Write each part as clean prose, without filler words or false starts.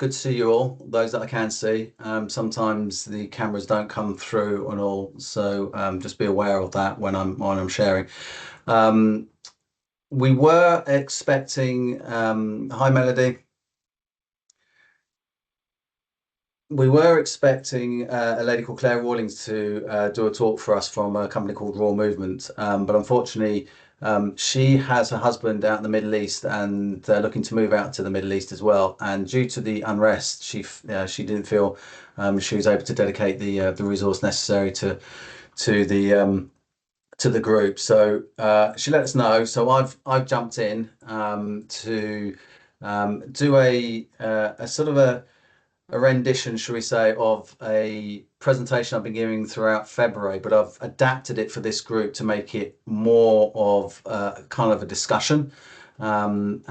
Good to see you all, those that I can see. Sometimes the cameras don't come through and all, so just be aware of that when I'm sharing. Um, we were expecting, hi Melody. We were expecting a lady called Claire Rawlings to do a talk for us from a company called Raw Movement, but unfortunately, she has her husband out in the Middle East, and they're looking to move out to the Middle East as well. And due to the unrest, she didn't feel she was able to dedicate the resource necessary to the group. So she let us know. So I've jumped in to do a sort of a rendition, shall we say, of a presentation I've been giving throughout February, but I've adapted it for this group to make it more of kind of a discussion, and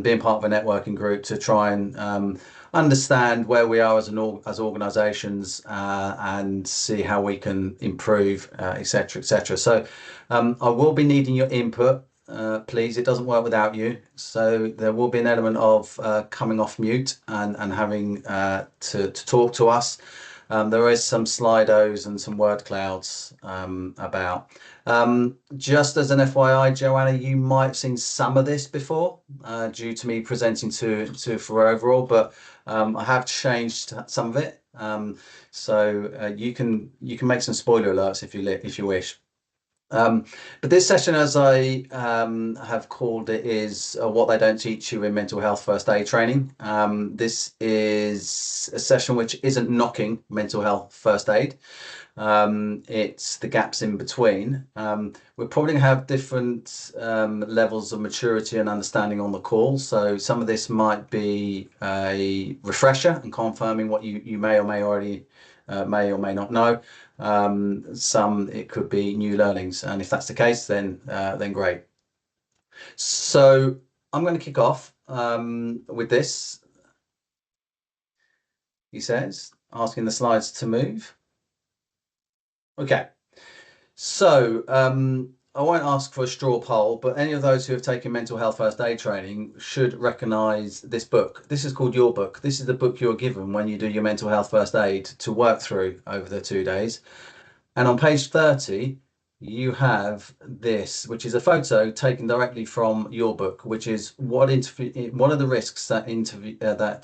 being part of a networking group to try and understand where we are as organisations, and see how we can improve, etc., etc. So I will be needing your input. Please, it doesn't work without you. So there will be an element of coming off mute and having to talk to us. There is some Slidos and some word clouds about. Just as an FYI, Joanna, you might have seen some of this before due to me presenting to for overall, but I have changed some of it. So you can make some spoiler alerts if you wish. But this session, as I have called it, is what they don't teach you in mental health first aid training. This is a session which isn't knocking mental health first aid. It's the gaps in between. We're probably going to have different levels of maturity and understanding on the call. So some of this might be a refresher and confirming what you may or may already may or may not know. Some it could be new learnings, and if that's the case, then great. So I'm going to kick off with this. He says, asking the slides to move. Okay, so I won't ask for a straw poll, but any of those who have taken mental health first aid training should recognise this book. This is called Your Book. This is the book you're given when you do your mental health first aid to work through over the 2 days. And on page 30, you have this, which is a photo taken directly from your book, which is what are the risks that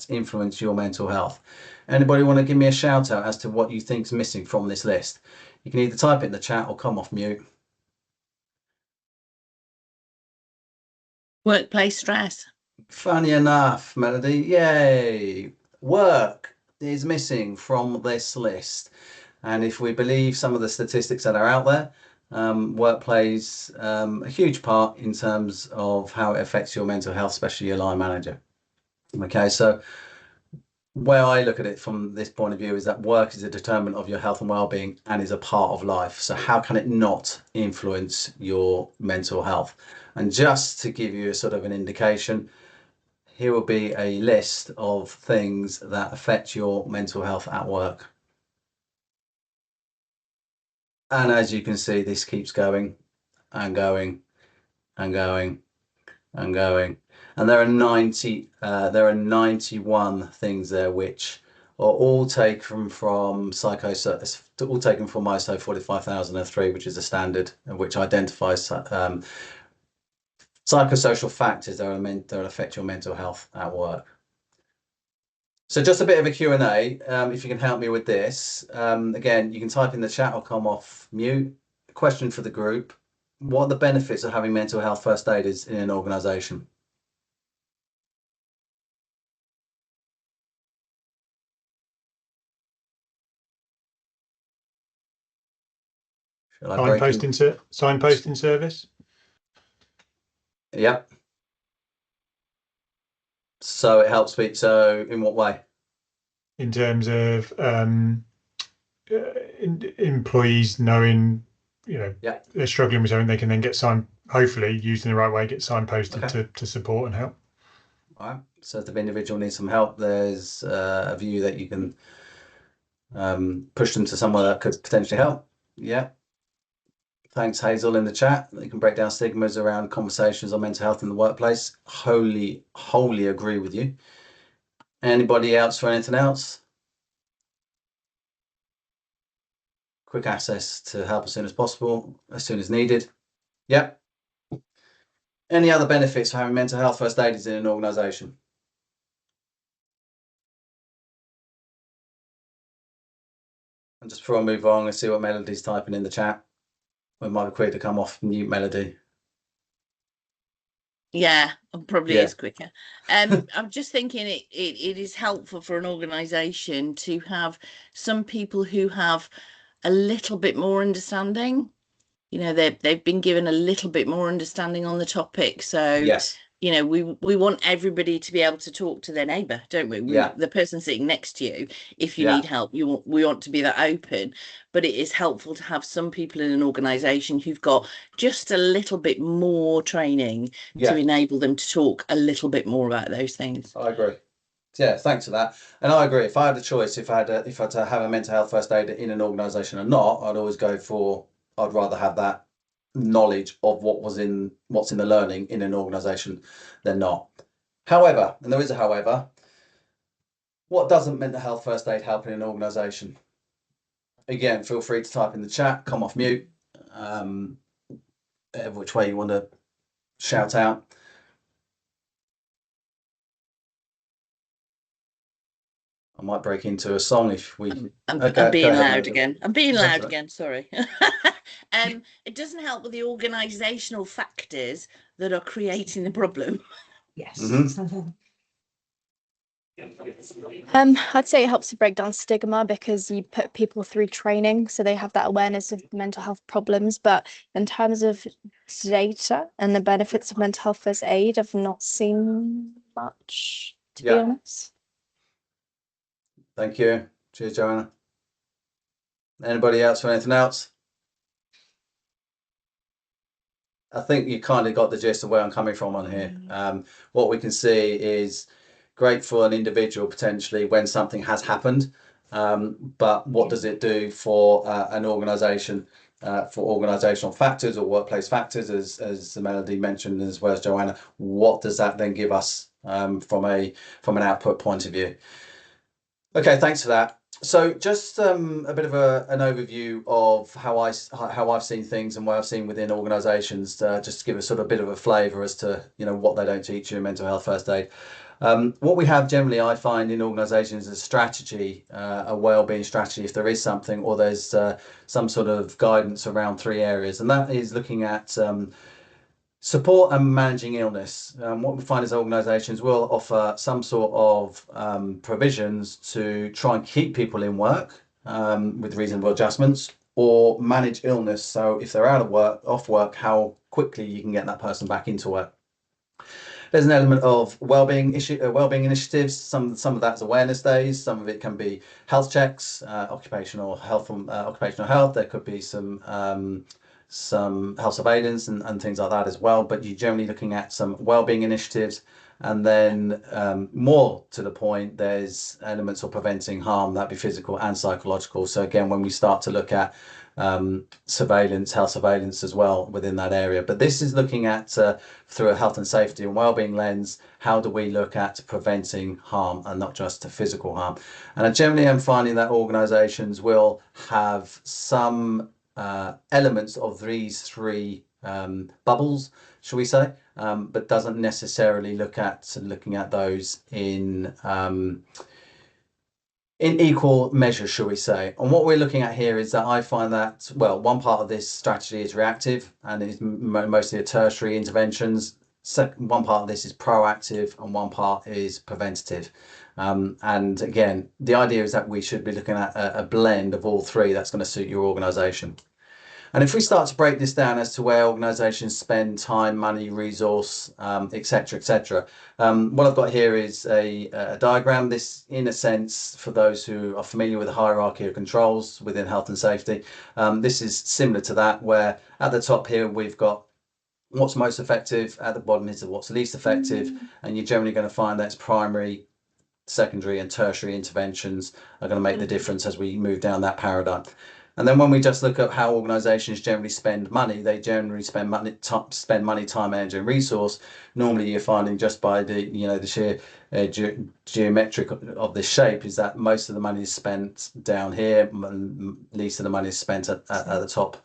influence your mental health. Anybody want to give me a shout out as to what you think's missing from this list? You can either type it in the chat or come off mute. Workplace stress. Funny enough, Melody, yay! Work is missing from this list. And if we believe some of the statistics that are out there, work plays a huge part in terms of how it affects your mental health, especially your line manager. Okay, so where I look at it from this point of view is that work is a determinant of your health and well-being and is a part of life. So how can it not influence your mental health? And just to give you a sort of an indication, here will be a list of things that affect your mental health at work. And as you can see, this keeps going and going and going and going. And there are 91 things there which are all taken from ISO 45003, which is a standard which identifies psychosocial factors that affect your mental health at work. So just a bit of a Q&A, if you can help me with this. Again, you can type in the chat or come off mute. Question for the group: what are the benefits of having mental health first aiders in an organisation? Signposting service. Yep. So it helps people. So in what way? In terms of employees knowing, they're struggling with something, they can then get hopefully used in the right way, get signposted to support and help. All right. So if the individual needs some help, there's a view that you can push them to somewhere that could potentially help. Yeah. Thanks, Hazel, in the chat. You can break down stigmas around conversations on mental health in the workplace. Wholly agree with you. Anybody else for anything else? Quick access to help as soon as possible, as soon as needed. Yep. Any other benefits for having mental health first aiders in an organisation? And just before I move on, let's see what Melody's typing in the chat. We might be quick to come off mute, Melody. Yeah, probably is quicker. I'm just thinking it is helpful for an organisation to have some people who have a little bit more understanding. You know, they've been given a little bit more understanding on the topic. So yes, you know, we want everybody to be able to talk to their neighbour, don't we? The person sitting next to you, if you need help, we want to be that open. But it is helpful to have some people in an organisation who've got just a little bit more training to enable them to talk a little bit more about those things. I agree. Yeah, thanks for that. And I agree. If I had a choice, if I had to have a mental health first aid in an organisation or not, I'd always go for. I'd rather have that knowledge of what's in the learning in an organisation than not. However, and there is a however, what doesn't mental health first aid help in an organisation? Again, feel free to type in the chat, come off mute, which way you want to shout out. I might break into a song if we. I'm being loud again. I'm being loud again. Sorry. It doesn't help with the organisational factors that are creating the problem. Yes. I'd say it helps to break down stigma because you put people through training, so they have that awareness of mental health problems. But in terms of data and the benefits of mental health first aid, I've not seen much, to be honest. Thank you. Cheers, Joanna. Anybody else for anything else? I think you kind of got the gist of where I'm coming from on here. What we can see is great for an individual potentially when something has happened, but what does it do for an organisation, for organisational factors or workplace factors, as Melody mentioned, as well as Joanna? What does that then give us from an output point of view? Okay, thanks for that. So just a bit of an overview of how I've seen things and what I've seen within organisations, just to give a sort of bit of a flavour as to what they don't teach you in mental health first aid. What we have generally, I find, in organisations is a strategy, a wellbeing strategy, if there is something, or there's some sort of guidance around 3 areas, and that is looking at support and managing illness. What we find is organisations will offer some sort of provisions to try and keep people in work with reasonable adjustments, or manage illness. So if they're off work, how quickly you can get that person back into work. There's an element of wellbeing initiatives. Some of that's awareness days. Some of it can be health checks, occupational health. There could be some health surveillance and things like that as well. But you're generally looking at some wellbeing initiatives, and then more to the point, there's elements of preventing harm, that'd be physical and psychological. So again, when we start to look at surveillance, health surveillance as well within that area. But this is looking at through a health and safety and wellbeing lens, how do we look at preventing harm and not just physical harm? And I generally am finding that organisations will have some elements of these 3 bubbles, shall we say, but doesn't necessarily looking at those in equal measure, shall we say. And what we're looking at here is that I find that, well, one part of this strategy is reactive and is mostly a tertiary interventions. One part of this is proactive and one part is preventative. And again, the idea is that we should be looking at a blend of all 3 that's going to suit your organisation. And if we start to break this down as to where organisations spend time, money, resource, etc., etc., what I've got here is a diagram. This, in a sense, for those who are familiar with the hierarchy of controls within health and safety, this is similar to that, where at the top here we've got what's most effective, at the bottom is what's least effective, and you're generally going to find that's primary, secondary and tertiary interventions are going to make the difference as we move down that paradigm. And then when we just look at how organisations generally spend money, they generally spend money, time, energy, and resource. Normally, you're finding just by the sheer geometric of this shape is that most of the money is spent down here, and least of the money is spent at the top.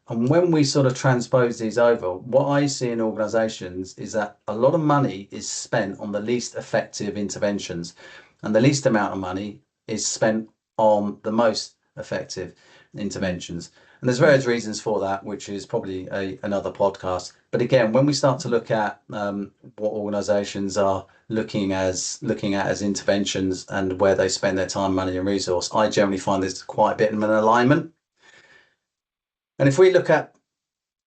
And when we sort of transpose these over, what I see in organisations is that a lot of money is spent on the least effective interventions, and the least amount of money is spent on the most effective interventions. And there's various reasons for that, which is probably another podcast. But again, when we start to look at what organisations are looking at as interventions and where they spend their time, money, and resource, I generally find there's quite a bit of an alignment. And if we look at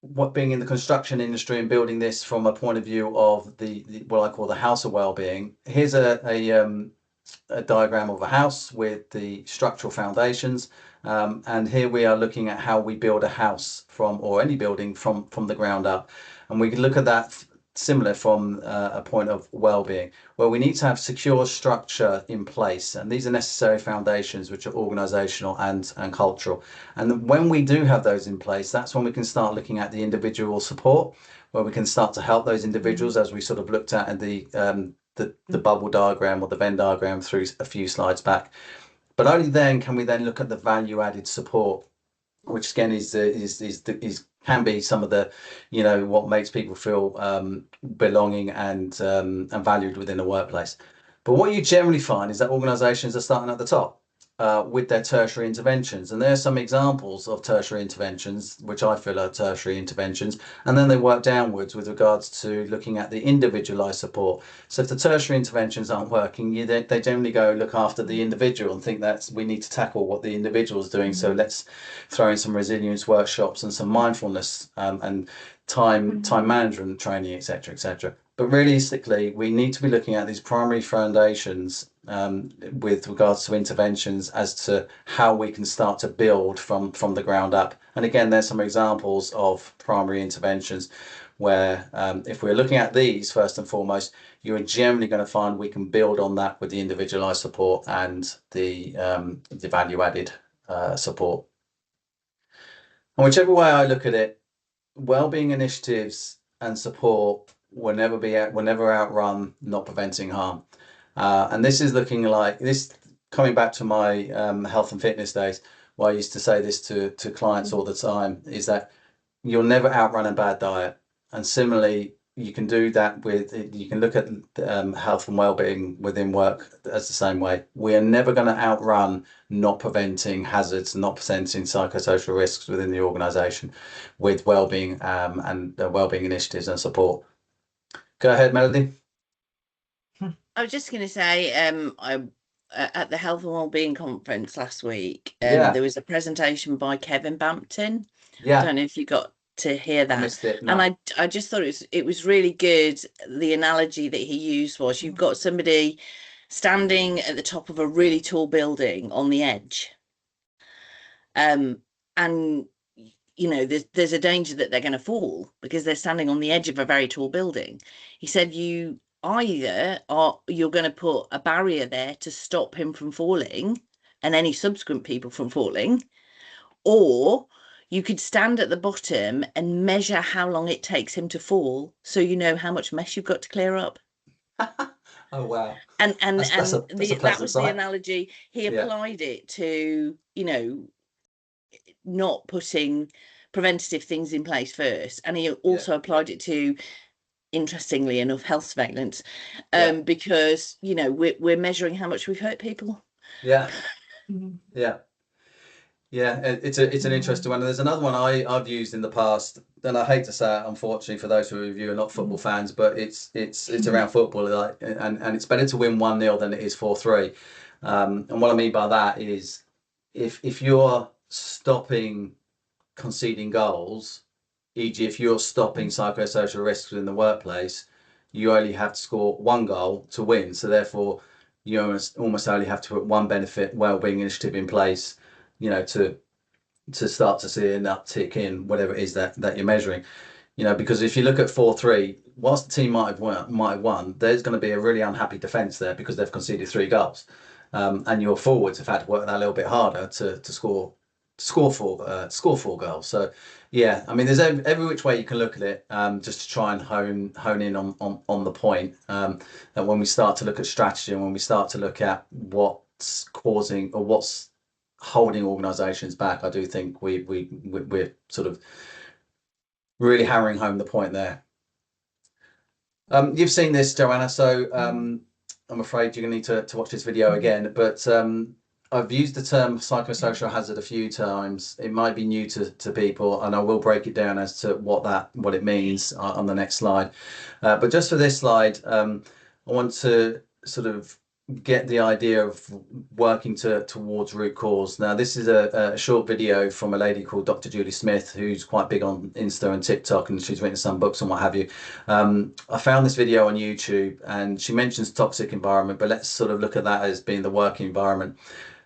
what being in the construction industry and building this from a point of view of the what I call the house of well-being, here's a diagram of a house with the structural foundations, and here we are looking at how we build a house or any building from the ground up, and we can look at that similar from a point of well-being, where we need to have secure structure in place, and these are necessary foundations which are organizational and cultural. And when we do have those in place, that's when we can start looking at the individual support, where we can start to help those individuals, as we sort of looked at in the bubble diagram or the Venn diagram through a few slides back. But only then can we then look at the value added support, which again can be some of the, what makes people feel belonging and valued within a workplace. But what you generally find is that organisations are starting at the top with their tertiary interventions, and there are some examples of tertiary interventions which I feel are tertiary interventions, and then they work downwards with regards to looking at the individualised support. So if the tertiary interventions aren't working, they generally go look after the individual and think that we need to tackle what the individual is doing. So let's throw in some resilience workshops and some mindfulness and time management training, etc., etc. But realistically, we need to be looking at these primary foundations with regards to interventions as to how we can start to build from the ground up. And again, there's some examples of primary interventions where if we're looking at these first and foremost, you're generally going to find we can build on that with the individualized support and the value added support. And whichever way I look at it, wellbeing initiatives and support will never outrun not preventing harm. And this is looking like this, coming back to my health and fitness days, where I used to say this to clients all the time, is that you'll never outrun a bad diet. And similarly, you can do that you can look at health and well-being within work as the same way. We are never going to outrun not preventing hazards, not preventing psychosocial risks within the organisation with well-being and well-being initiatives and support. Go ahead, Melody. I was just going to say, at the Health and Wellbeing Conference last week, there was a presentation by Kevin Bampton. I don't know if you got to hear that. I missed it, no. And I just thought it was really good. The analogy that he used was you've got somebody standing at the top of a really tall building on the edge, and there's a danger that they're going to fall because they're standing on the edge of a very tall building. He said you're going to put a barrier there to stop him from falling and any subsequent people from falling, or you could stand at the bottom and measure how long it takes him to fall, so you know how much mess you've got to clear up. Oh wow! And that was the analogy. He applied it to not putting preventative things in place first, and he also applied it to, interestingly enough, health surveillance, because we're measuring how much we've hurt people. It's an interesting one. And there's another one I've used in the past, and I hate to say it, unfortunately, for those of you who are not football fans, but it's around football, and it's better to win 1-0 than it is 4-3. And what I mean by that is if you're stopping conceding goals, e.g. if you're stopping psychosocial risks in the workplace, you only have to score 1 goal to win. So therefore, you almost only have to put 1 benefit wellbeing initiative in place, to start to see an uptick in whatever it is that you're measuring. Because if you look at 4-3, whilst the team might have won, there's going to be a really unhappy defence there because they've conceded 3 goals, and your forwards have had to work that a little bit harder to score for girls. So yeah, I mean, there's every which way you can look at it, just to try and hone in on the point, that when we start to look at strategy and when we start to look at what's causing or what's holding organizations back, I do think we're sort of really hammering home the point there. You've seen this, Joanna, so I'm afraid you're gonna need to watch this video again, but I've used the term psychosocial hazard a few times. It might be new to people, and I will break it down as to what it means on the next slide. But just for this slide, I want to sort of get the idea of working towards root cause. Now, this is a short video from a lady called Dr. Julie Smith, who's quite big on Insta and TikTok, and she's written some books and what have you. I found this video on YouTube, and she mentions toxic environment, but let's sort of look at that as being the work environment.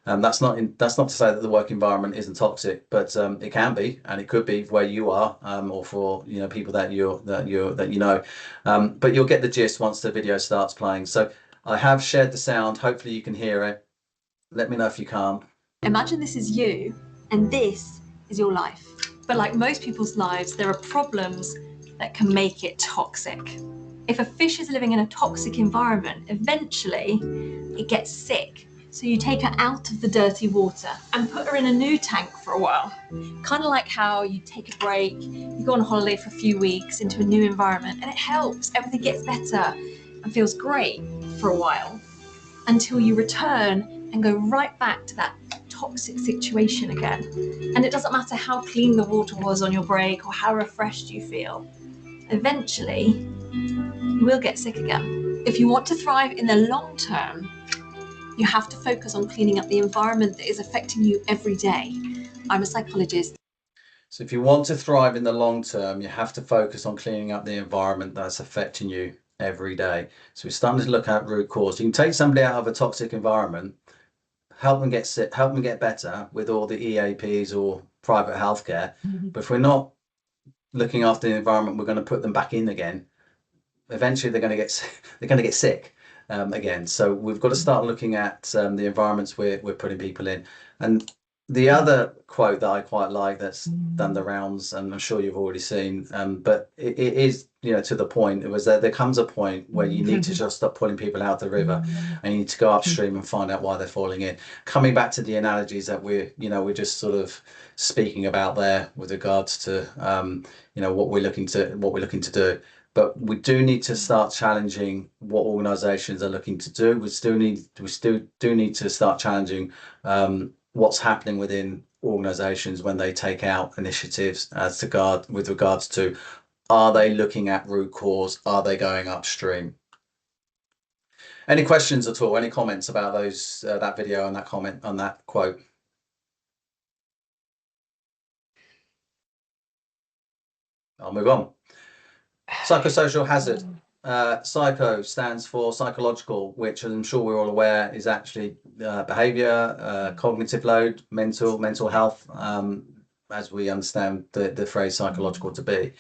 That's not to say that the work environment isn't toxic, but it can be, and it could be where you are, or for people that you know. But you'll get the gist once the video starts playing. So I have shared the sound. Hopefully you can hear it. Let me know if you can't. Imagine this is you, and this is your life. But like most people's lives, there are problems that can make it toxic. If a fish is living in a toxic environment, eventually it gets sick. So you take her out of the dirty water and put her in a new tank for a while. Kind of like how you take a break, you go on holiday for a few weeks into a new environment, and it helps. Everything gets better and feels great for a while, until you return and go right back to that toxic situation again. And it doesn't matter how clean the water was on your break or how refreshed you feel. Eventually, you will get sick again. If you want to thrive in the long term, you have to focus on cleaning up the environment that is affecting you every day. I'm a psychologist. So if you want to thrive in the long term, you have to focus on cleaning up the environment that's affecting you every day. So we're starting to look at root cause. You can take somebody out of a toxic environment, help them get sick, help them get better with all the EAPs or private healthcare. But if we're not looking after the environment, we're going to put them back in again. Eventually, they're going to get sick again. So we've got to start looking at the environments we're putting people in. And the other quote that I quite like that's done the rounds, and I'm sure you've already seen, but it is, to the point, it was that there comes a point where you need to just stop pulling people out the river, and you need to go upstream and find out why they're falling in. Coming back to the analogies that we're just sort of speaking about there with regards to, what we're looking to do. But we do need to start challenging what organisations are looking to do. We still do need to start challenging what's happening within organisations when they take out initiatives with regards to, are they looking at root cause? Are they going upstream? Any questions at all? Any comments about that video and that comment on that quote? I'll move on. Psychosocial hazard. Psycho stands for psychological, which I'm sure we're all aware is actually behavior, cognitive load, mental health, as we understand the phrase psychological to be.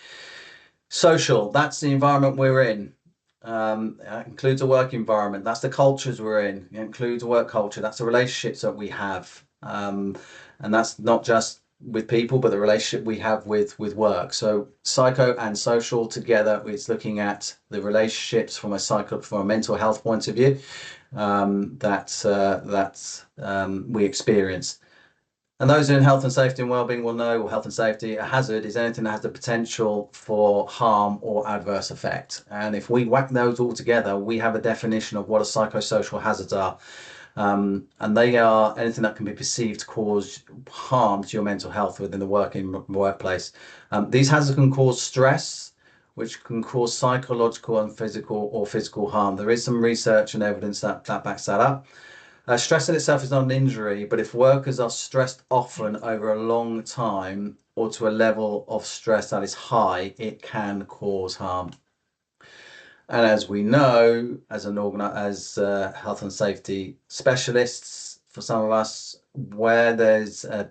Social, that's the environment we're in. It includes a work environment. That's the cultures we're in. It includes a work culture. That's the relationships that we have. And that's not just with people, but the relationship we have with work. So psycho and social together, it's looking at the relationships from a mental health point of view that we experience. And those in health and safety and wellbeing will know, or health and safety, a hazard is anything that has the potential for harm or adverse effect. And if we whack those all together, we have a definition of what a psychosocial hazards are. And they are anything that can be perceived to cause harm to your mental health within the workplace. These hazards can cause stress, which can cause psychological and physical harm. There is some research and evidence that backs that up. Stress in itself is not an injury, but if workers are stressed often over a long time or to a level of stress that is high, it can cause harm. And as we know, as health and safety specialists, for some of us, where there's a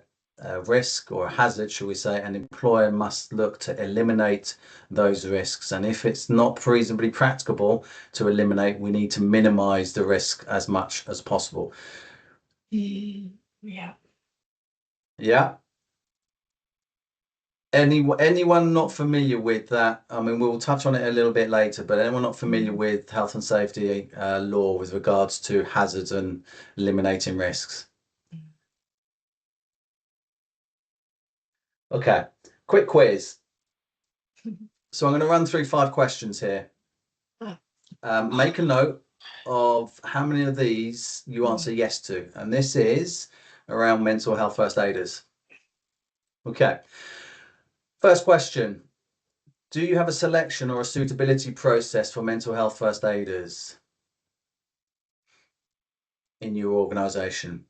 risk or a hazard, shall we say, an employer must look to eliminate those risks. And if it's not reasonably practicable to eliminate, we need to minimize the risk as much as possible. Yeah. Yeah. Anyone not familiar with that? I mean, we'll touch on it a little bit later, but anyone not familiar with health and safety law with regards to hazards and eliminating risks? Okay, quick quiz. So I'm going to run through 5 questions here. Make a note of how many of these you answer yes to, and this is around mental health first aiders. Okay. First question. Do you have a selection or a suitability process for mental health first aiders in your organisation?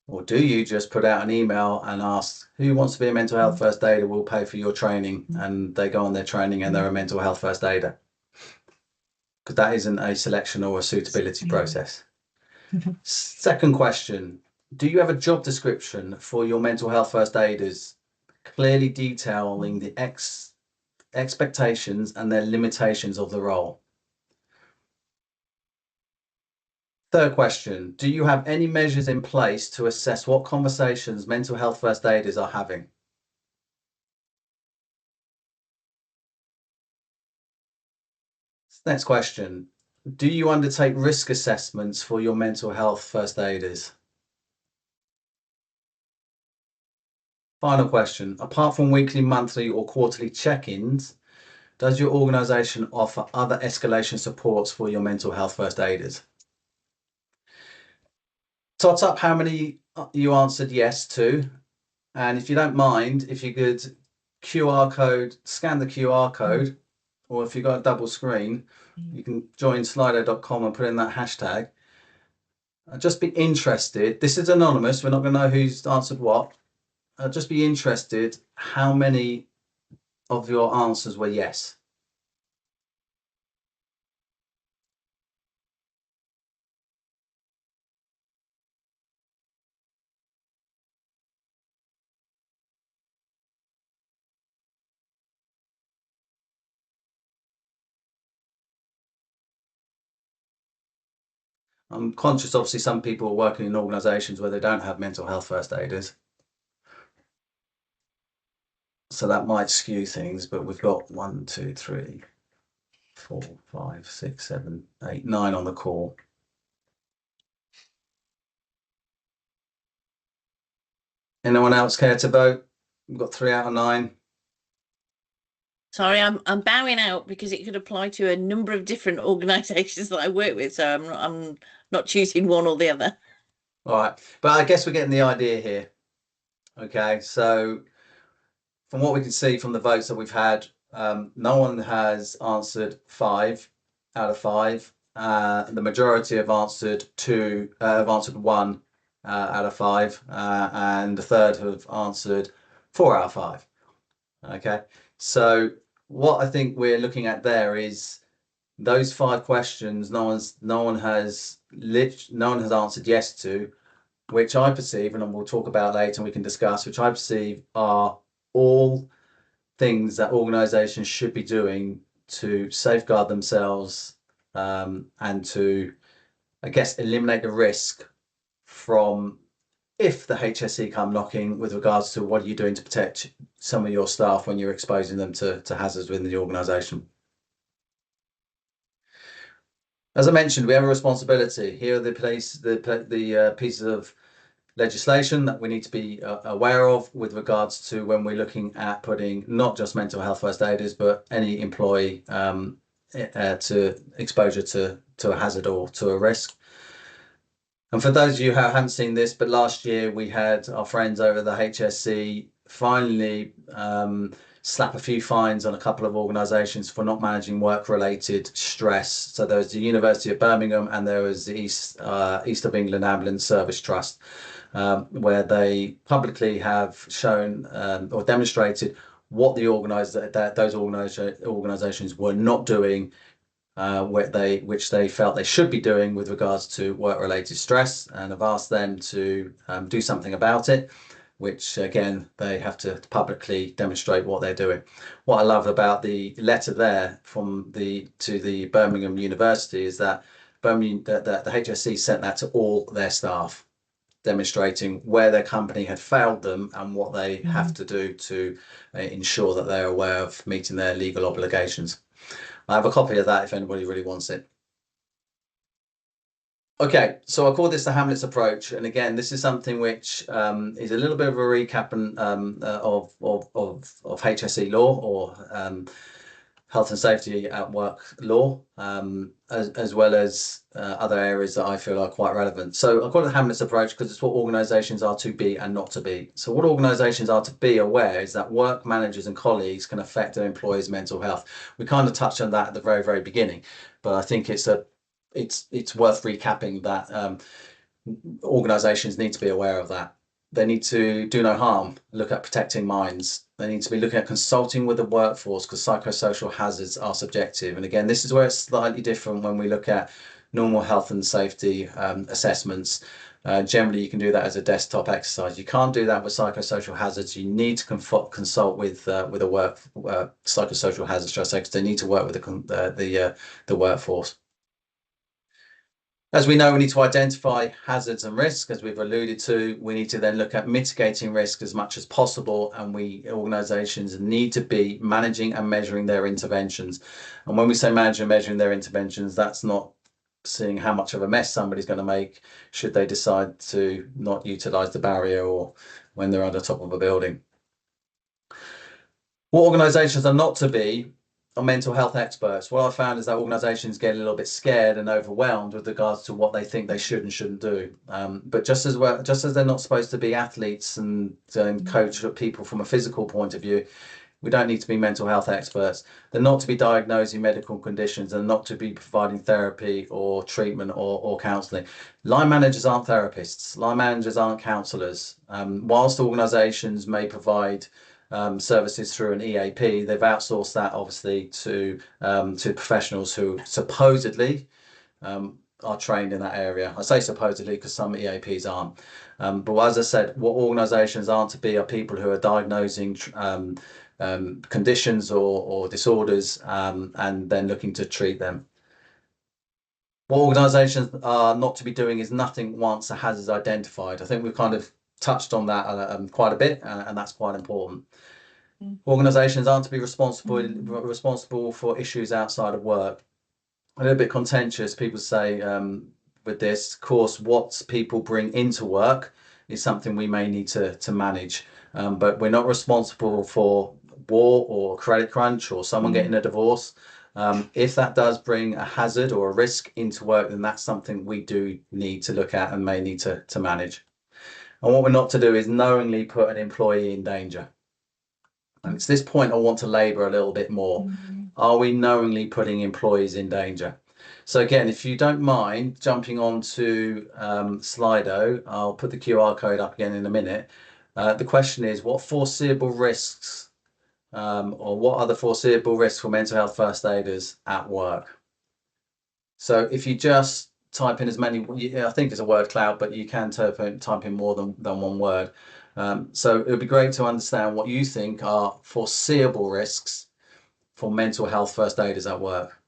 Or do you just put out an email and ask who wants to be a mental health first aider, we'll pay for your training, and they go on their training and they're a mental health first aider? Because that isn't a selection or a suitability process. Second question. Do you have a job description for your mental health first aiders, clearly detailing the expectations and their limitations of the role? Third question. Do you have any measures in place to assess what conversations mental health first aiders are having? Next question. Do you undertake risk assessments for your mental health first aiders? Final question. Apart from weekly, monthly or quarterly check-ins, does your organisation offer other escalation supports for your mental health first aiders? Tot up how many you answered yes to. And if you don't mind, if you could scan the QR code, or if you've got a double screen, you can join slido.com and put in that hashtag. I'd just be interested. This is anonymous. We're not going to know who's answered what. I'd just be interested how many of your answers were yes. I'm conscious, obviously, some people are working in organisations where they don't have mental health first aiders. So that might skew things, but we've got 1, 2, 3, 4, 5, 6, 7, 8, 9 on the call. Anyone else care to vote? We've got 3 out of 9. Sorry, I'm bowing out because it could apply to a number of different organisations that I work with, so I'm not choosing one or the other. All right, but I guess we're getting the idea here. Okay, so from what we can see from the votes that we've had, no one has answered 5 out of 5. The majority have answered 2, have answered 1 out of 5, and a third have answered 4 out of 5. Okay, so what I think we're looking at there is those 5 questions no one has answered yes to, which I perceive, and we'll talk about later and we can discuss, which I perceive are all things that organizations should be doing to safeguard themselves and to, I guess, eliminate the risk from if the HSE come knocking with regards to what are you doing to protect some of your staff when you're exposing them to hazards within the organisation. As I mentioned, we have a responsibility. Here are the pieces of legislation that we need to be aware of with regards to when we're looking at putting not just mental health first aiders, but any employee to exposure to a hazard or to a risk. And for those of you who haven't seen this, but last year we had our friends over the HSE finally slap a few fines on a couple of organisations for not managing work-related stress. So there was the University of Birmingham and there was the East of England Ambulance Service Trust, where they publicly have shown or demonstrated what the those organisations were not doing, which they felt they should be doing with regards to work-related stress, and have asked them to do something about it, which again they have to publicly demonstrate what they're doing. What I love about the letter there to the Birmingham University is that the HSE sent that to all their staff. demonstrating where their company had failed them and what they have to do to ensure that they're aware of meeting their legal obligations. I have a copy of that if anybody really wants it. Okay, so I call this the Hamlet's approach, and again, this is something which is a little bit of a recap of HSE law, or health and safety at work law, as well as other areas that I feel are quite relevant. So I call it the Hamlet's approach because it's what organisations are to be and not to be. So what organisations are to be aware is that work managers and colleagues can affect their employees' mental health. We kind of touched on that at the very, very beginning, but I think it's worth recapping that organisations need to be aware of that. They need to do no harm, look at protecting minds. They need to be looking at consulting with the workforce because psychosocial hazards are subjective. And again, this is where it's slightly different when we look at normal health and safety assessments. Generally, you can do that as a desktop exercise. You can't do that with psychosocial hazards. You need to consult with a psychosocial hazard stress because they need to work with the workforce. As we know, we need to identify hazards and risks, as we've alluded to. We need to then look at mitigating risk as much as possible, and organisations need to be managing and measuring their interventions. And when we say managing and measuring their interventions, that's not seeing how much of a mess somebody's going to make should they decide to not utilise the barrier or when they're on the top of a building. What organisations are not to be are mental health experts. What I found is that organisations get a little bit scared and overwhelmed with regards to what they think they should and shouldn't do. But just as they're not supposed to be athletes and coach people from a physical point of view, we don't need to be mental health experts. They're not to be diagnosing medical conditions and not to be providing therapy or treatment or counselling. Line managers aren't therapists. Line managers aren't counsellors. Whilst organisations may provide services through an EAP, they've outsourced that obviously to professionals who supposedly are trained in that area. I say supposedly because some EAPs aren't. But as I said, what organisations aren't to be are people who are diagnosing conditions or disorders and then looking to treat them. What organisations are not to be doing is nothing once a hazard is identified. I think we've kind of touched on that quite a bit, and that's quite important. Organisations aren't to be responsible for issues outside of work. A little bit contentious, people say with this, of course, what people bring into work is something we may need to manage, but we're not responsible for war or credit crunch or someone getting a divorce. If that does bring a hazard or a risk into work, then that's something we do need to look at and may need to manage. And what we're not to do is knowingly put an employee in danger. And it's this point I want to labour a little bit more. Are we knowingly putting employees in danger? So again, if you don't mind jumping on to Slido, I'll put the QR code up again in a minute. The question is, what foreseeable risks or what are the foreseeable risks for mental health first aiders at work? So if you just type in as many, I think it's a word cloud, but you can type in more than one word. So it would be great to understand what you think are foreseeable risks for mental health first aiders at work.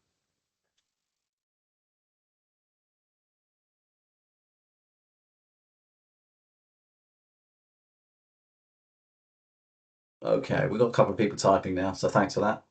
Okay, we've got a couple of people typing now, so thanks for that.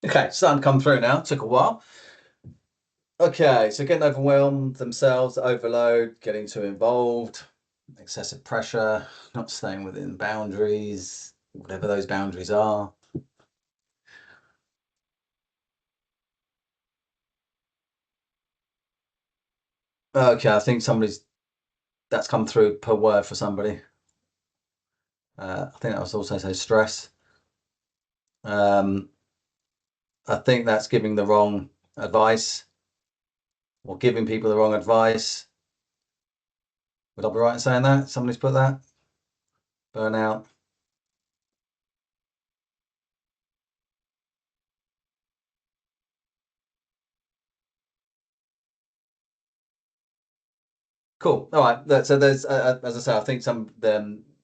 Okay, starting to come through now. Took a while. Okay, so getting overwhelmed themselves, overload, getting too involved, excessive pressure, not staying within boundaries, whatever those boundaries are. Okay, I think that's come through per word for somebody. I think that was also say stress. I think that's giving the wrong advice or giving people the wrong advice. Would I be right in saying that? Somebody's put that? Burnout. Cool. All right. So there's, as I say, I think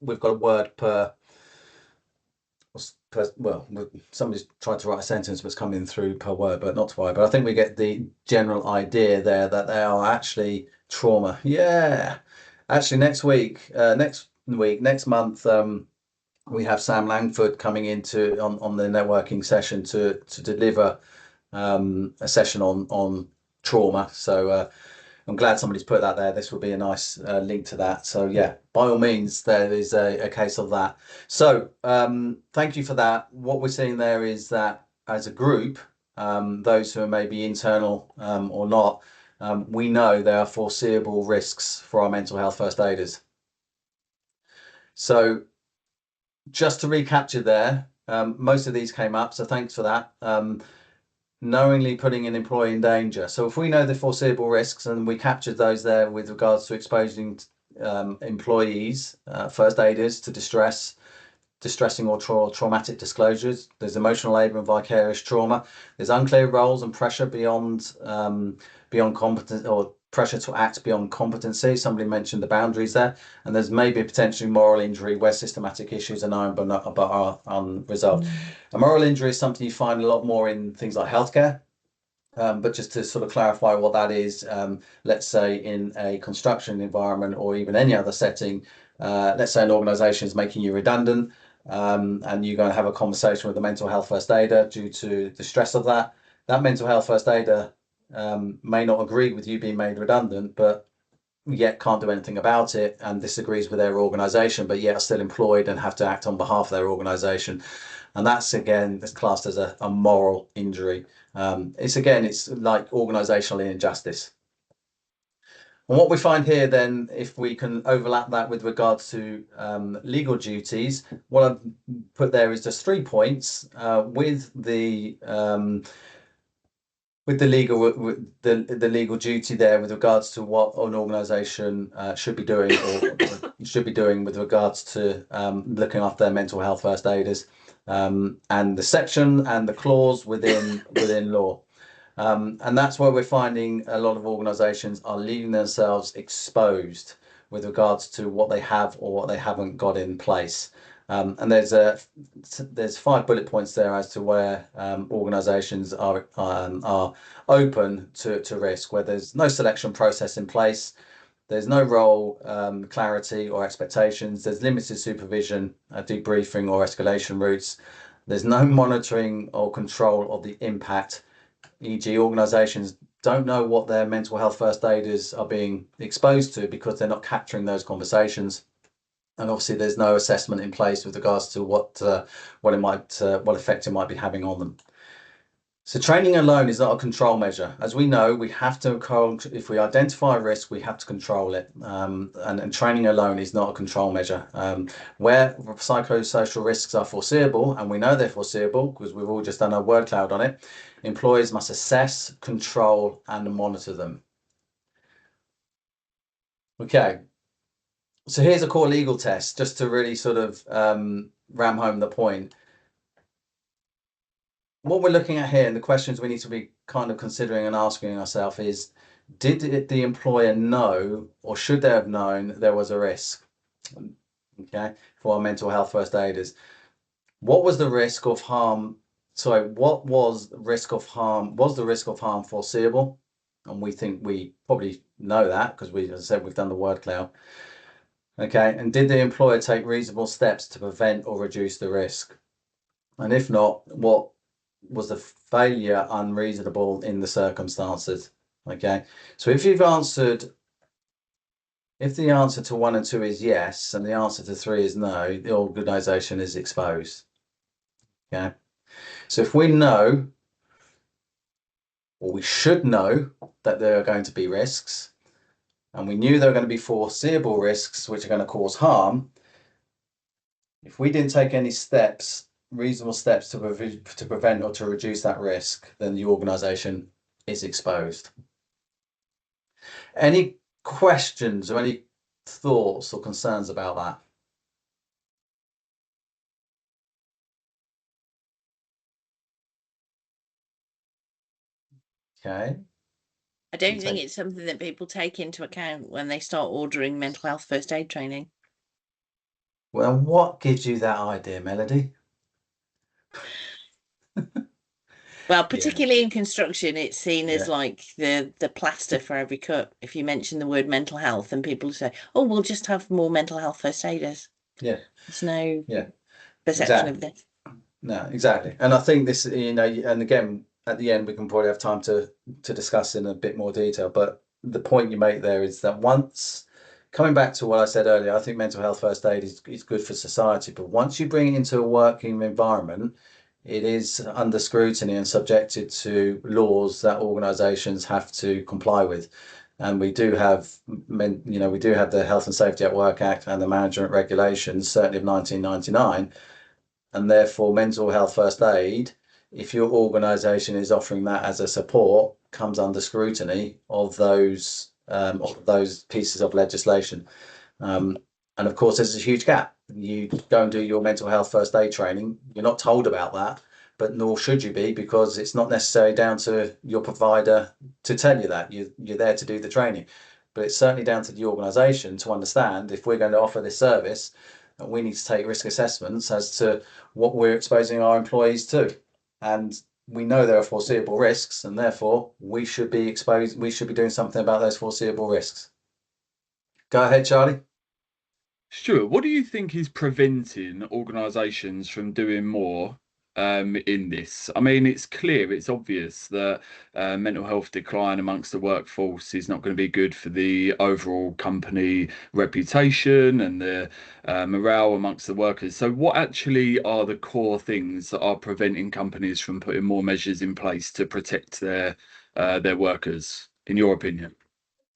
we've got a word per. Well, somebody's tried to write a sentence that's coming through per word, but not to worry. But I think we get the general idea there that they are actually trauma. Yeah. Actually, next month, we have Sam Langford coming into on the networking session to deliver a session on trauma. So I'm glad somebody's put that there. This will be a nice link to that. So yeah, by all means, there is a case of that. So thank you for that. What we're seeing there is that as a group, those who are maybe internal or not, we know there are foreseeable risks for our mental health first aiders. So just to recapture there, most of these came up, so thanks for that. Knowingly putting an employee in danger. So if we know the foreseeable risks, and we captured those there with regards to exposing employees, first aiders to distressing or traumatic disclosures. There's emotional labour and vicarious trauma. There's unclear roles and pressure beyond competence, or pressure to act beyond competency. Somebody mentioned the boundaries there. And there's maybe a potentially moral injury where systematic issues are known but are unresolved. A moral injury is something you find a lot more in things like healthcare. But just to sort of clarify what that is, let's say in a construction environment or even any other setting, let's say an organisation is making you redundant, and you're going to have a conversation with a mental health first aider due to the stress of that. That mental health first aider may not agree with you being made redundant, but yet can't do anything about it and disagrees with their organisation, but yet are still employed and have to act on behalf of their organisation. And that's, again, that's classed as a moral injury. It's like organisational injustice. And what we find here then, if we can overlap that with regards to legal duties, what I've put there is just 3 points with the legal duty there with regards to what an organisation should be doing or should be doing with regards to looking after their mental health first aiders, and the section and the clause within law. And that's where we're finding a lot of organisations are leaving themselves exposed with regards to what they have or what they haven't got in place. And there's 5 bullet points there as to where organisations are open to risk, where there's no selection process in place, there's no role clarity or expectations, there's limited supervision, debriefing or escalation routes, there's no monitoring or control of the impact, e.g. organisations don't know what their mental health first aiders are being exposed to because they're not capturing those conversations. And obviously there's no assessment in place with regards to what effect it might be having on them. So training alone is not a control measure. As we know, we have to if we identify a risk, we have to control it. And training alone is not a control measure. Where psychosocial risks are foreseeable, and we know they're foreseeable because we've all just done a word cloud on it, employers must assess, control, and monitor them. Okay. So here's a core legal test, just to really sort of ram home the point. What we're looking at here and the questions we need to be kind of considering and asking ourselves is, did the employer know, or should they have known, there was a risk, okay, for our mental health first aiders? What was the risk of harm? Sorry, what was the risk of harm? Was the risk of harm foreseeable? And we think we probably know that because as I said, we've done the word cloud. Okay, and did the employer take reasonable steps to prevent or reduce the risk? And if not, what was the failure unreasonable in the circumstances? Okay, so if the answer to 1 and 2 is yes, and the answer to 3 is no, the organisation is exposed. Okay, so if we know, or we should know, that there are going to be risks, and we knew there were going to be foreseeable risks which are going to cause harm, if we didn't take any steps, reasonable steps to prevent or to reduce that risk, then the organisation is exposed. Any questions or any thoughts or concerns about that? Okay. I don't think it's something that people take into account when they start ordering mental health first aid training. Well, what gives you that idea, Melody? Well, particularly in construction, it's seen as like the plaster for every cut. If you mention the word mental health, and people say, "Oh, we'll just have more mental health first aiders." Yeah. There's no Exactly. perception of this. No, exactly. And I think this, and again, at the end, we can probably have time to discuss in a bit more detail. But the point you make there is that once, coming back to what I said earlier, I think mental health first aid is good for society. But once you bring it into a working environment, it is under scrutiny and subjected to laws that organisations have to comply with. And we do have, we do have the Health and Safety at Work Act and the Management Regulations, certainly of 1999. And therefore, mental health first aid, if your organisation is offering that as a support, comes under scrutiny of those pieces of legislation. And of course, there's a huge gap. You go and do your mental health first aid training. You're not told about that, but nor should you be, because it's not necessarily down to your provider to tell you that. You're there to do the training. But it's certainly down to the organisation to understand, if we're going to offer this service, we need to take risk assessments as to what we're exposing our employees to. And we know there are foreseeable risks, and therefore we should be doing something about those foreseeable risks. Go ahead, Charlie. Stuart, what do you think is preventing organisations from doing more in this? I mean, it's clear, it's obvious that mental health decline amongst the workforce is not going to be good for the overall company reputation and the morale amongst the workers. So what actually are the core things that are preventing companies from putting more measures in place to protect their workers, in your opinion?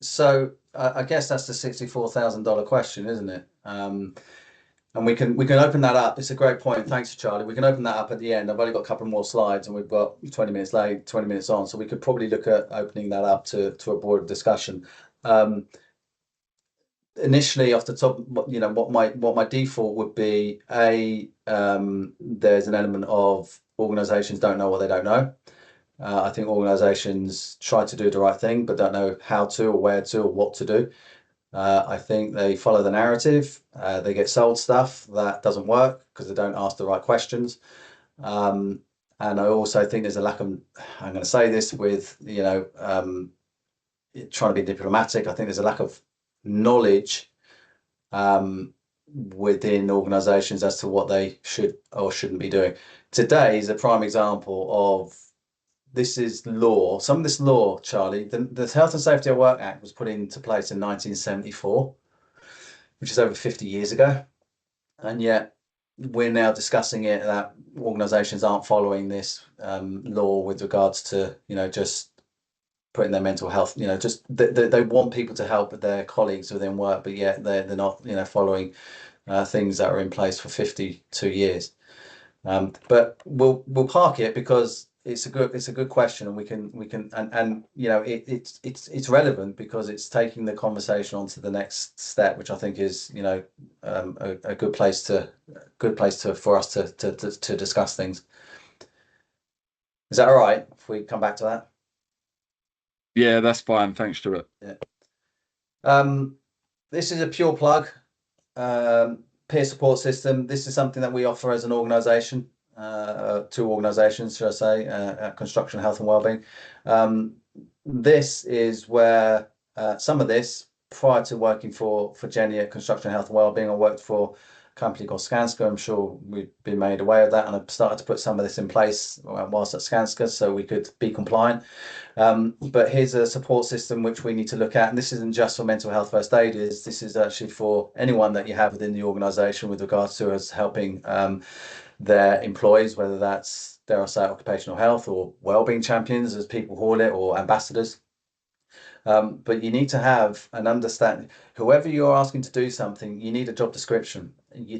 So I guess that's the $64,000 question, isn't it? And we can open that up. It's a great point. Thanks, Charlie. We can open that up at the end. I've only got a couple more slides, and we've got 20 minutes late, 20 minutes on, so we could probably look at opening that up to a broader discussion. Initially, off the top, what my default would be, there's an element of organisations don't know what they don't know. I think organisations try to do the right thing, but don't know how to, or where to, or what to do. I think they follow the narrative. They get sold stuff that doesn't work because they don't ask the right questions. And I also think there's a lack of, I'm going to say this with, trying to be diplomatic, I think there's a lack of knowledge within organisations as to what they should or shouldn't be doing. Today is a prime example of, this is law. Some of this law, Charlie, the Health and Safety at Work Act was put into place in 1974, which is over 50 years ago. And yet we're now discussing it, that organisations aren't following this law with regards to, just putting their mental health, just they want people to help their colleagues within work, but yet they're not, following things that are in place for 52 years. But we'll park it because it's a good question, and we can it's relevant because it's taking the conversation on to the next step, which I think is a good place for us to discuss things. Is that all right if we come back to that? Yeah, that's fine. Thanks, Stuart. Yeah. This is a pure plug peer support system. This is something that we offer as an organisation. Two organisations, should I say, Construction Health and Wellbeing. This is where some of this, prior to working for Jenny at Construction Health and Wellbeing, I worked for a company called Skanska. I'm sure we've been made aware of that, and I've started to put some of this in place whilst at Skanska so we could be compliant. But here's a support system which we need to look at, and this isn't just for mental health first aiders. This is actually for anyone that you have within the organisation with regards to us helping their employees, whether that's, dare I say, occupational health or wellbeing champions, as people call it, or ambassadors. But you need to have an understanding. Whoever you're asking to do something, you need a job description.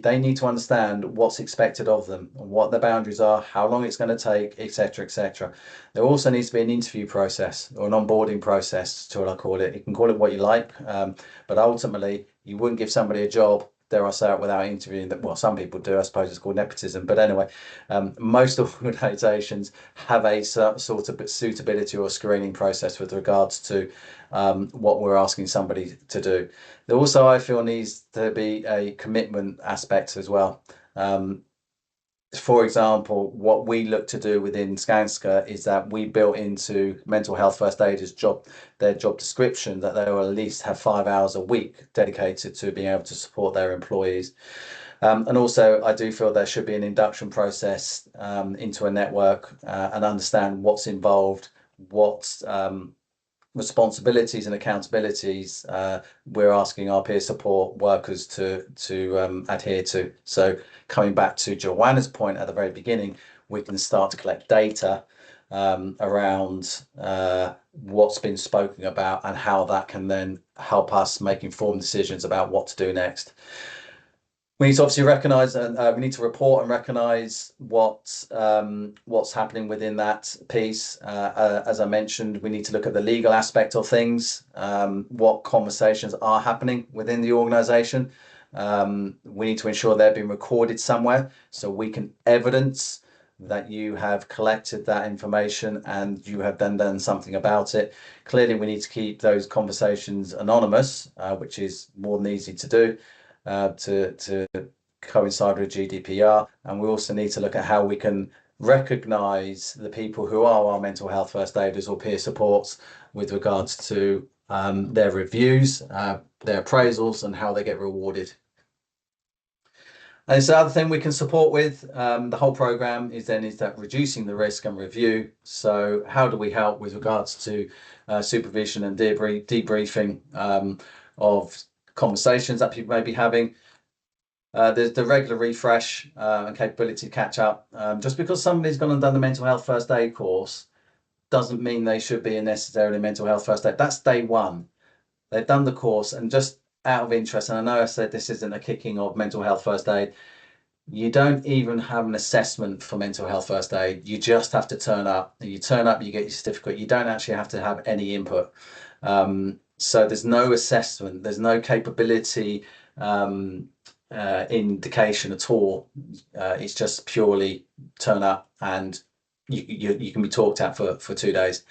they need to understand what's expected of them, what the boundaries are, how long it's going to take, etc., etc. There also needs to be an interview process or an onboarding process, to what I call it. You can call it what you like, but ultimately you wouldn't give somebody a job, dare I say it, without interviewing them. Well, some people do. I suppose it's called nepotism. But anyway, most organisations have a sort of suitability or screening process with regards to what we're asking somebody to do. There also, I feel, needs to be a commitment aspect as well. For example, what we look to do within Skanska is that we built into mental health first aiders their job description that they will at least have 5 hours a week dedicated to being able to support their employees. And also, I do feel there should be an induction process into a network and understand what's involved, what responsibilities and accountabilities we're asking our peer support workers to adhere to. So coming back to Joanna's point at the very beginning, we can start to collect data around what's been spoken about and how that can then help us make informed decisions about what to do next. We need to obviously recognise and we need to report and recognise what's happening within that piece. As I mentioned, we need to look at the legal aspect of things, what conversations are happening within the organisation. We need to ensure they're being recorded somewhere so we can evidence that you have collected that information and you have then done something about it. Clearly, we need to keep those conversations anonymous, which is more than easy to do. To coincide with GDPR, and we also need to look at how we can recognise the people who are our mental health first aiders or peer supports with regards to their reviews, their appraisals, and how they get rewarded. And it's the other thing we can support with the whole program is that reducing the risk and review. So how do we help with regards to supervision and debriefing of conversations that people may be having? There's the regular refresh and capability to catch up. Just because somebody's gone and done the mental health first aid course doesn't mean they should be necessarily mental health first aid. That's day one. They've done the course, and just out of interest, and I know I said this isn't a kicking of mental health first aid, you don't even have an assessment for mental health first aid. You just have to turn up. You turn up, you get your certificate. You don't actually have to have any input. So there's no assessment, there's no capability indication at all. It's just purely turn up and you can be talked at for 2 days.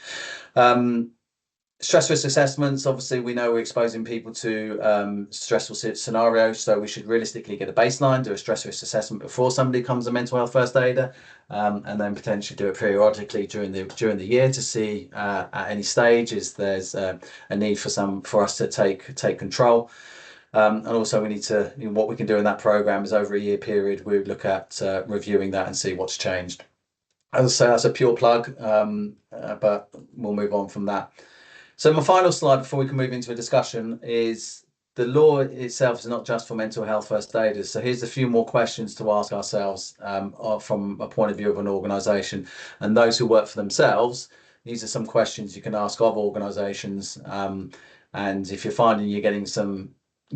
Stress risk assessments, obviously we know we're exposing people to stressful scenarios, so we should realistically get a baseline, do a stress risk assessment before somebody becomes a mental health first aider, and then potentially do it periodically during the year to see at any stage there's a need for us to take control. And also we need to, what we can do in that program is over a year period we would look at reviewing that and see what's changed. As I say, that's a pure plug, but we'll move on from that. So my final slide before we can move into a discussion is the law itself is not just for mental health first aiders. So here's a few more questions to ask ourselves from a point of view of an organisation. And those who work for themselves, these are some questions you can ask of organisations. And if you're finding you're getting some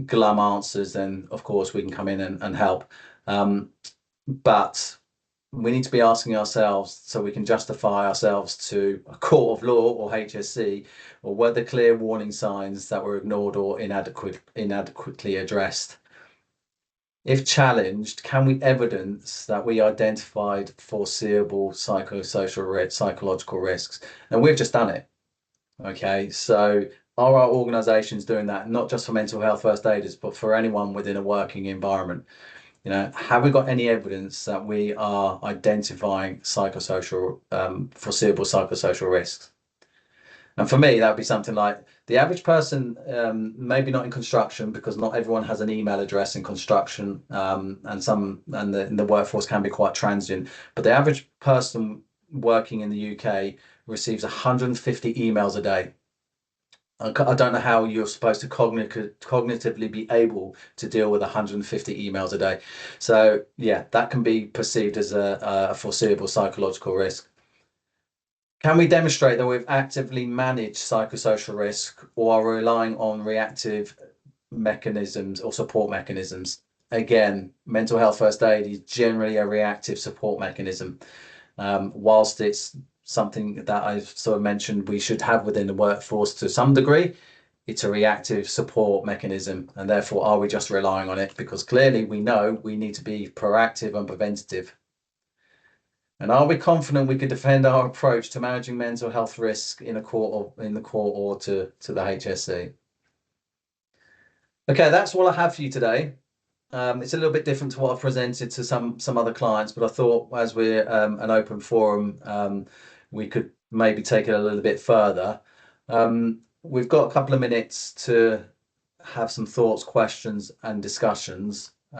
glum answers, then of course we can come in and help. But we need to be asking ourselves so we can justify ourselves to a court of law or HSC, or were there clear warning signs that were ignored or inadequately addressed? If challenged, can we evidence that we identified foreseeable psychological risks? And we've just done it. Okay, so are our organisations doing that, not just for mental health first aiders, but for anyone within a working environment? Have we got any evidence that we are identifying foreseeable psychosocial risks? And for me, that would be something like the average person, maybe not in construction, because not everyone has an email address in construction, and the workforce can be quite transient. But the average person working in the UK receives 150 emails a day. I don't know how you're supposed to cognitively be able to deal with 150 emails a day. So yeah, that can be perceived as a foreseeable psychological risk. Can we demonstrate that we've actively managed psychosocial risk or are relying on reactive mechanisms or support mechanisms? again, mental health first aid is generally a reactive support mechanism. Whilst it's something that I've sort of mentioned we should have within the workforce to some degree, it's a reactive support mechanism. And therefore, are we just relying on it? Because clearly we know we need to be proactive and preventative. And are we confident we could defend our approach to managing mental health risk in the court or to the HSE? Okay, that's all I have for you today. It's a little bit different to what I've presented to some other clients, but I thought as we're an open forum, we could maybe take it a little bit further. We've got a couple of minutes to have some thoughts, questions and discussions.